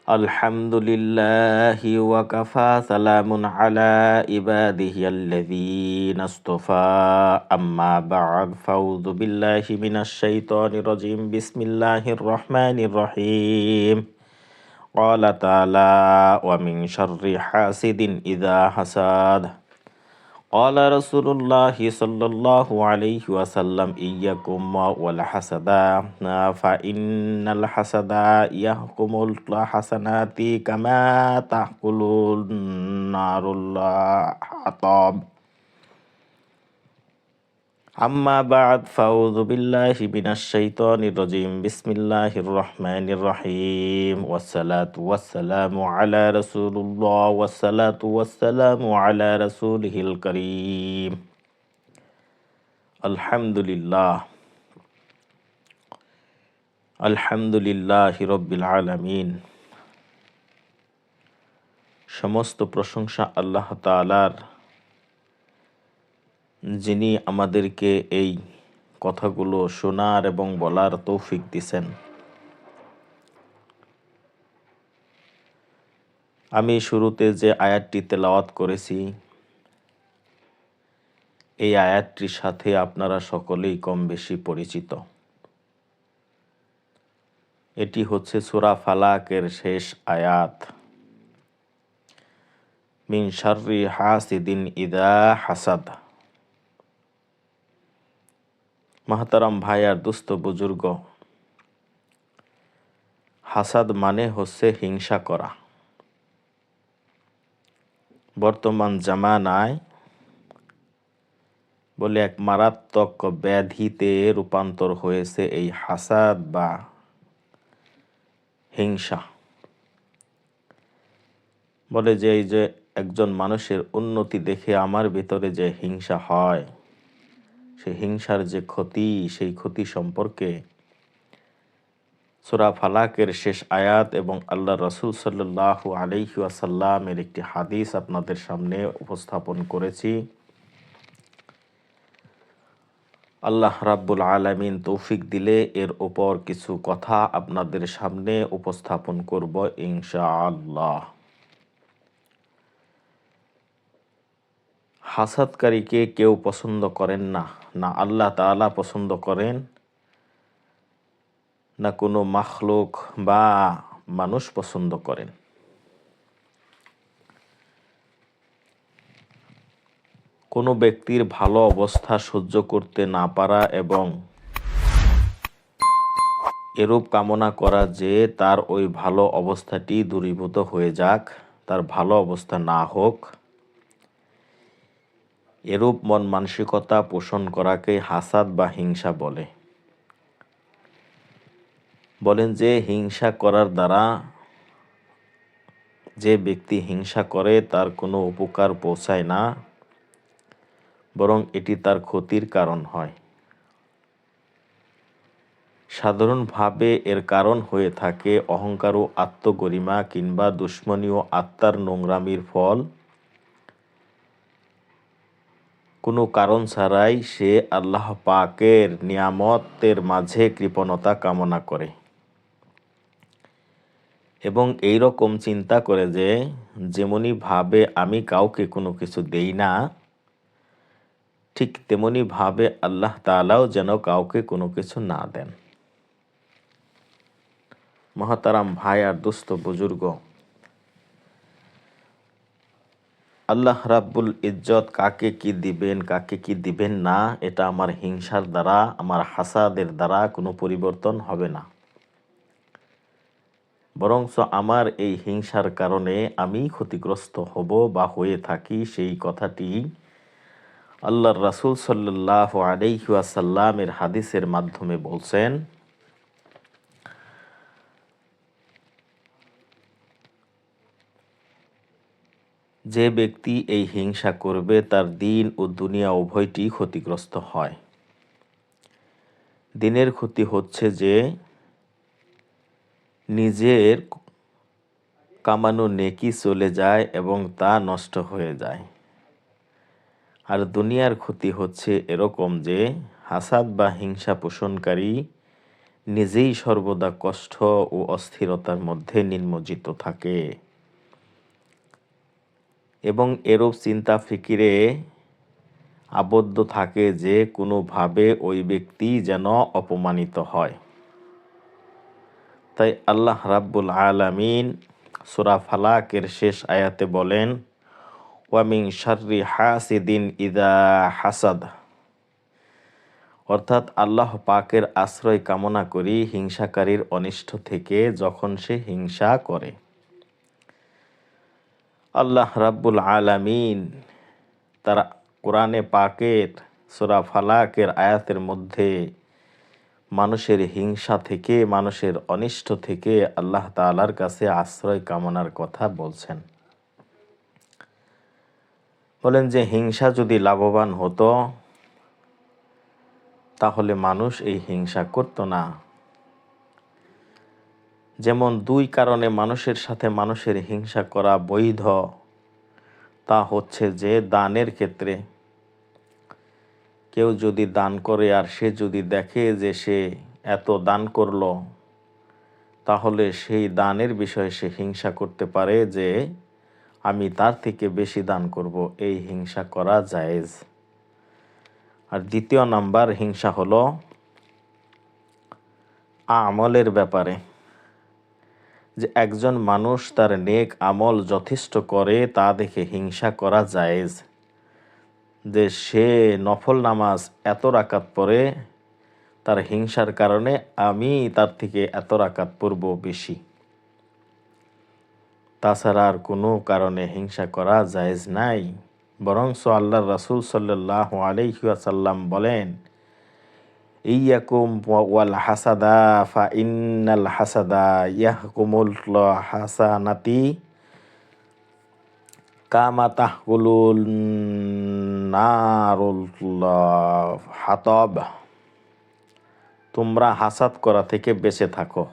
আলহামদুলিল্লাহি ওয়া কাফা সালামুন আলা ইবাদিহিয়াল্লাযীনা ইসতাফা আম্মা বা'দ ফাউযু বিল্লাহি মিনাশ শাইতানির রাজীম বিসমিল্লাহির রহমানির রহিম ক্বালা তাআলা ওয়া মিন শাররি হাসিদিন ইযা হাসাদ ক্বালা রাসূলুল্লাহি সাল্লাল্লাহু আলাইহি ওয়াসাল্লাম ইয়্যাকুম ওয়াল হাসাদা ফাইন্নাল হাসাদা ইয়াহকুমুল হাসানাতি কামা তাহকুলুন নারুল হাতাব। আম্মা বা'দ ফাউযু বিল্লাহি মিনাশ শাইতানির রাজীম বিসমিল্লাহির রহমানির রহিম ওয়াসসালাতু ওয়াসসালামু আলা রাসূলিল্লাহ ওয়াসসালাতু ওয়াসসালামু আলা রাসূলিহিল কারীম। আলহামদুলিল্লাহি রাব্বিল আলামিন। সমস্ত প্রশংসা আল্লাহ তাআলার, যিনি আমাদেরকে এই কথাগুলো শোনার এবং বলার তৌফিক দিছেন। আমি শুরুতে যে আয়াতটি তেলাওয়াত করেছি, এই আয়াতটির সাথে আপনারা সকলেই কম বেশি পরিচিত। এটি হচ্ছে সূরা ফালাকের শেষ আয়াত, মিন শাররি হাসিদিন ইযা হাসাদ। মাহতারাম ভাই আর দুস্থ বুজুর্গ, হাসাদ মানে হচ্ছে হিংসা করা। বর্তমান জামানায় বলে এক মারাত্মক ব্যাধিতে রূপান্তর হয়েছে এই হাসাদ বা হিংসা। বলে যে এই যে একজন মানুষের উন্নতি দেখে আমার ভিতরে যে হিংসা হয়, সেই হিংসার যে ক্ষতি, সেই ক্ষতি সম্পর্কে সূরা ফালাকের শেষ আয়াত এবং আল্লাহ রাসূল সাল্লাল্লাহু আলাইহি ওয়াসাল্লামের একটি হাদিস আপনাদের সামনে উপস্থাপন করেছি। আল্লাহ রাব্বুল আলামিন তৌফিক দিলে এর উপর কিছু কথা আপনাদের সামনে উপস্থাপন করব ইনশাআল্লাহ। হাসাদকারীকে কেউ পছন্দ করেন না, না আল্লাহ তাআলা পছন্দ করেন, না কোনো মাখলুক বা মানুষ পছন্দ করেন। কোনো ব্যক্তির ভালো অবস্থা সহ্য করতে না পারা এবং এরূপ কামনা করা যে তার ওই ভালো অবস্থাটি দূরীভূত হয়ে যাক, তার ভালো অবস্থা না হোক, এরূপ মন মানসিকতা পোষণ করাকে হাসাদ বা হিংসা বলে। বলেন যে হিংসা করার দ্বারা, যে ব্যক্তি হিংসা করে তার কোনো উপকার পৌঁছায় না, বরং এটি তার ক্ষতির কারণ হয়। সাধারণভাবে এর কারণ হয়ে থাকে অহংকার ও আত্মগরিমা কিংবা দুশ্মনী ও আত্মার নোংরামির ফল। কোনো কারণ ছাড়াই সে আল্লাহ পাকের নিয়ামতের মাঝে কৃপণতা কামনা করে এবং এই রকম চিন্তা করে যে যেমনি ভাবে আমি কাউকে কোনো কিছু দেই না, ঠিক তেমনি ভাবে আল্লাহ তাআলাও যেন কাউকে কোনো কিছু না দেন। মহতারাম ভাই আর দুস্থ বুজুর্গ, আল্লাহ রাব্বুল ইজ্জত কাকে কি দিবেন, কাকে কি দিবেন না, এটা আমার হিংসার দ্বারা, আমার হাসাদের দ্বারা কোনো পরিবর্তন হবে না। বরঞ্চ আমার এই হিংসার কারণে আমি ক্ষতিগ্রস্ত হব বা হয়ে থাকি, সেই কথাটি আল্লাহর রাসূল সাল্লাল্লাহু আলাইহি ওয়াসাল্লামের হাদিসের মাধ্যমে বলছেন। যে ব্যক্তি এই হিংসা করবে তার দিন ও দুনিয়া উভয়টি ক্ষতিগ্রস্ত হয়। দিনের ক্ষতি হচ্ছে যে নিজের কামানো নেকি চলে যায় এবং তা নষ্ট হয়ে যায়। আর দুনিয়ার ক্ষতি হচ্ছে এরকম যে হাসাদ বা হিংসা পোষণকারী নিজেই সর্বদা কষ্ট ও অস্থিরতার মধ্যে নিমজ্জিত থাকে এবং এরূপ চিন্তা ফিকিরে আবদ্ধ থাকে যে কোনোভাবে ওই ব্যক্তি যেন অপমানিত হয়। তাই আল্লাহ রাব্বুল আলামিন সূরা ফালাকের শেষ আয়াতে বলেন, ওয়া মিন শাররি হাসিদিন ইযা হাসাদ, অর্থাৎ আল্লাহ পাকের আশ্রয় কামনা করি হিংসাকারীর অনিষ্ট থেকে যখন সে হিংসা করে। আল্লাহ রাব্বুল আলামিন তার কোরআনে পাকের সূরা ফালাকের আয়াতের মধ্যে মানুষের হিংসা থেকে, মানুষের অনিষ্ট থেকে আল্লাহ তাআলার কাছে আশ্রয় কামনার কথা বলছেন। বলেন যে হিংসা যদি লাভবান হতো তাহলে মানুষ এই হিংসা করত না। যেমন দুই কারণে মানুষের সাথে মানুষের হিংসা করা বৈধ, তা হচ্ছে যে দানের ক্ষেত্রে কেউ যদি দান করে আর সে যদি দেখে যে সে এত দান করলো, তাহলে সেই দানের বিষয়ে সে হিংসা করতে পারে যে আমি তার থেকে বেশি দান করব, এই হিংসা করা জায়েজ। আর দ্বিতীয় নাম্বার হিংসা হলো আমলের ব্যাপারে, যে একজন মানুষ তার নেক আমল যথেষ্ট করে তা দেখে হিংসা করা জায়েজ, যে সে নফল নামাজ এত রাকাত পড়ে, তার হিংসার কারণে আমি তার থেকে এত রাকাত পড়ব বেশি। তাছাড়া আর কোনো কারণে হিংসা করা জায়েজ নাই। বরঞ্চ আল্লাহর রাসূল সাল্লাল্লাহু আলাইহি ওয়াসাল্লাম বলেন, ইয়াকুম ওয়াল হাসাদা ফা ইন্নাল হাসাদা ইয়াহকুমুল হাসানাতি কামা তাহকুলুন নারুল হাতাব। তোমরা হাসাদ করা থেকে বেঁচে থাকো,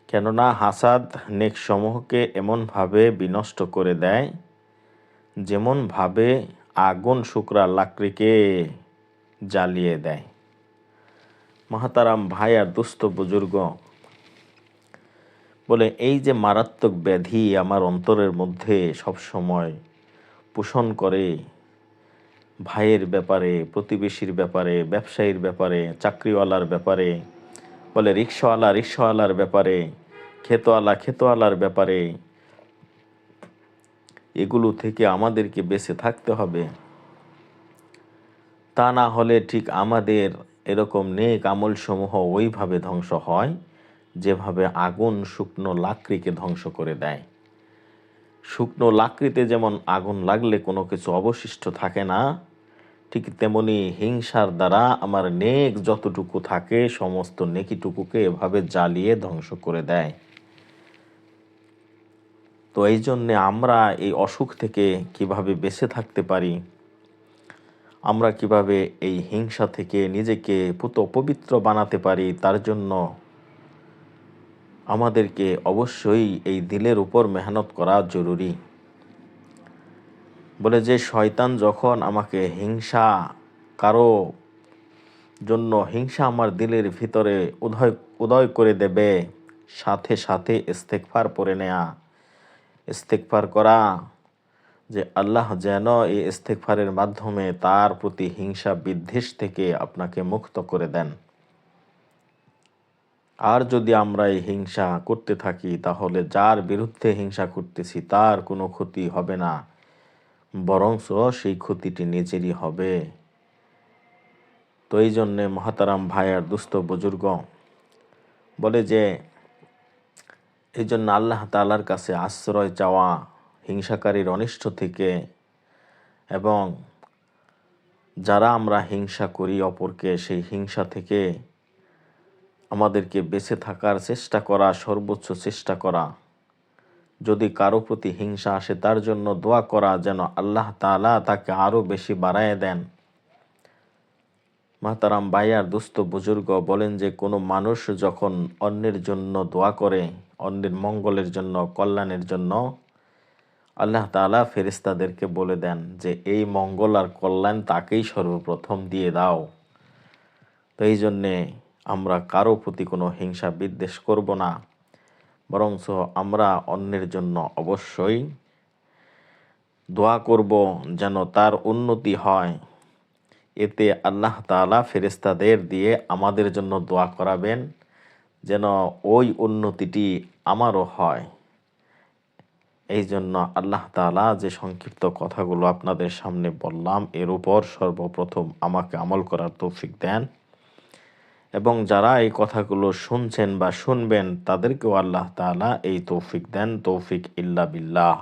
কেননা হাসাদ নেক সমূহকে এমনভাবে বিনষ্ট করে দেয় যেমনভাবে আগুন শুকরা লাকড়িকে জ্বালিয়ে দেয়। মহাতারাম ভাই আর দুস্থ বুজুর্গ, বলে এই যে মারাত্মক ব্যাধি আমার অন্তরের মধ্যে সবসময় পোষণ করে, ভাইয়ের ব্যাপারে, প্রতিবেশীর ব্যাপারে, ব্যবসায়ীর ব্যাপারে, চাকরিওয়ালার ব্যাপারে, বলে রিক্সাওয়ালার ব্যাপারে, খেতওয়ালার ব্যাপারে, এগুলো থেকে আমাদেরকে বেঁচে থাকতে হবে। তা না হলে ঠিক আমাদের এরকম নেক আমল সমূহ ওইভাবে ধ্বংস হয় যেভাবে আগুন শুকনো লাকড়িকে ধ্বংস করে দেয়। শুকনো লাকড়িতে যেমন আগুন লাগলে কোনো কিছু অবশিষ্ট থাকে না, ঠিক তেমনি হিংসার দ্বারা আমার নেক যতটুকু থাকে সমস্ত নেকিটুকুকে এভাবে জ্বালিয়ে ধ্বংস করে দেয়। তো এই জন্যে আমরা এই অসুখ থেকে কিভাবে বেঁচে থাকতে পারি, আমরা কিভাবে এই হিংসা থেকে নিজেকে পবিত্র বানাতে পারি, তার জন্য আমাদেরকে অবশ্যই এই দিলের উপর মেহনত করা জরুরি। বলে যে শয়তান যখন আমাকে হিংসা কারো জন্য হিংসা আমার দিলের ভিতরে উদয় করে দেবে, সাথে সাথে ইস্তেগফার পড়ে নেয়া, ইস্তেগফার করা, যে আল্লাহ যেন এই ইস্তেগফারের মাধ্যমে তার প্রতি হিংসা বিদ্বেষ থেকে আপনাকে মুক্ত করে দেন। আর যদি আমরা এই হিংসা করতে থাকি তাহলে যার বিরুদ্ধে হিংসা করতেছি তার কোনো ক্ষতি হবে না, বরঞ্চ সেই ক্ষতিটি নিজেরই হবে। তো এই জন্যে মহাতারাম ভাই আর দুস্থ বুজুর্গ, বলে যে এই জন্য আল্লাহ তাআলার কাছে আশ্রয় চাওয়া হিংসাকারীর অনিষ্ট থেকে, এবং যারা আমরা হিংসা করি অপরকে সেই হিংসা থেকে আমাদেরকে বেঁচে থাকার চেষ্টা করা, সর্বোচ্চ চেষ্টা করা। যদি কারো প্রতি হিংসা আসে তার জন্য দোয়া করা যেন আল্লাহ তাআলা তাকে আরও বেশি বাড়ায় দেন। মাহতারাম ভাই আর দুস্থ বুজুর্গ, বলেন যে কোনো মানুষ যখন অন্যের জন্য দোয়া করে, অন্যের মঙ্গলের জন্য, কল্যাণের জন্য, আল্লাহ তাআলা ফেরেশতাদেরকে বলে দেন যে এই মঙ্গল আর কল্যাণ তাকেই সর্বপ্রথম দিয়ে দাও। তো এই জন্যে আমরা কারো প্রতি কোনো হিংসা বিদ্বেষ করব না, বরঞ্চ আমরা অন্যের জন্য অবশ্যই দোয়া করব যেন তার উন্নতি হয়। এতে আল্লাহ তাআলা ফেরেশতাদের দিয়ে আমাদের জন্য দোয়া করাবেন যেন ওই উন্নতিটি আমারও হয়। এই জন্য আল্লাহ তাআলা যে সংক্ষিপ্ত কথাগুলো আপনাদের সামনে বললাম, এর উপর সর্বপ্রথম আমাকে আমল করার তৌফিক দেন, এবং যারা এই কথাগুলো শুনছেন বা শুনবেন তাদেরকেও আল্লাহ তাআলা এই তৌফিক দেন। তৌফিক ইল্লা বিল্লাহ।